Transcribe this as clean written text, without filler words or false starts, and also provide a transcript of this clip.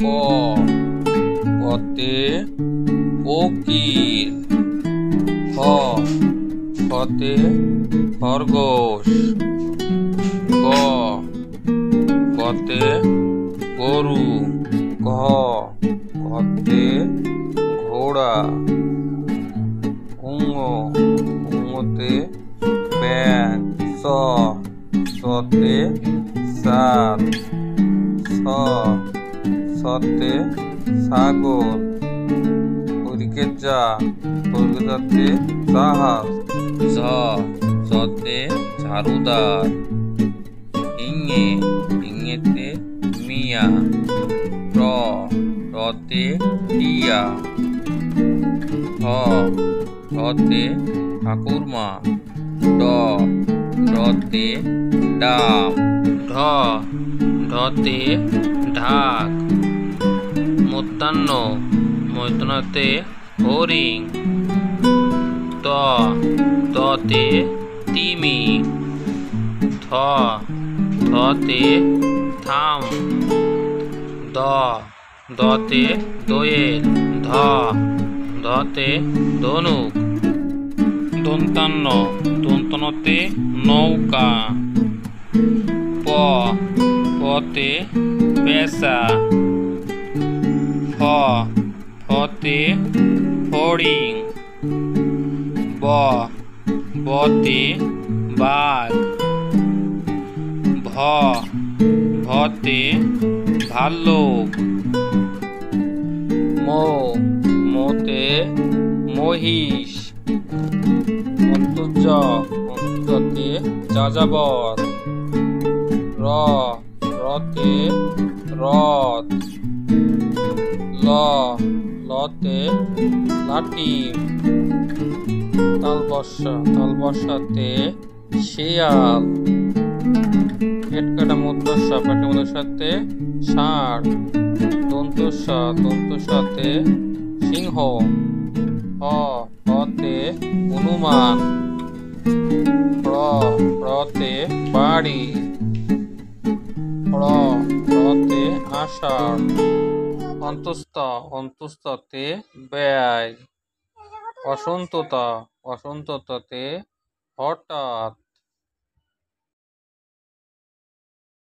ক কতে কোকিল। খ খতে খরগোশ। গ গতে গরু। ঘ ঘতে ঘোড়া। ঙ ঙতে ব্যাঙ। চ চতে চাঁদ। ছ ছতে ছাগল। ওদিকে যা যাতে জাহাজ। ঝ ঝতে ঝাড়ুদার। ইঙে ইঙেতে মিয়া। র রতে টিয়া। ঠ ঠতে ঠাকুরমা। ড ডতে ডাব। ঢ ঢতে ঢাক। মূর্ধন্য মূর্ধন্যতে হরিণ। ত ততে তিমি। থ থতে থাম। দ দতে দোয়েল। ধ ধতে ধনুক। দন্তান্ন দন্তনতে নৌকা। প পতে পেঁচা। ফ ফতে ফড়িং। ব বতে বাঘ। ভ ভতে ভাল্লুক। মো মোতে মহিষ। অন্তর্য অন্তর্যতে যাযাবর। র রতে রথ। ল লতে লাটিম। তালবস্যাতে শিয়াল। পেটকাটা মূর্ধন্য পেটের মূর্ধন্যতে ষাঁড়। দন্তস্বতে সিংহ। হতে হনুমান। রতে বাড়ি। রতে আষাঢ়। অন্তস্ততে ব্যয়। অসন্ততা অসন্ততাতে হঠাৎ।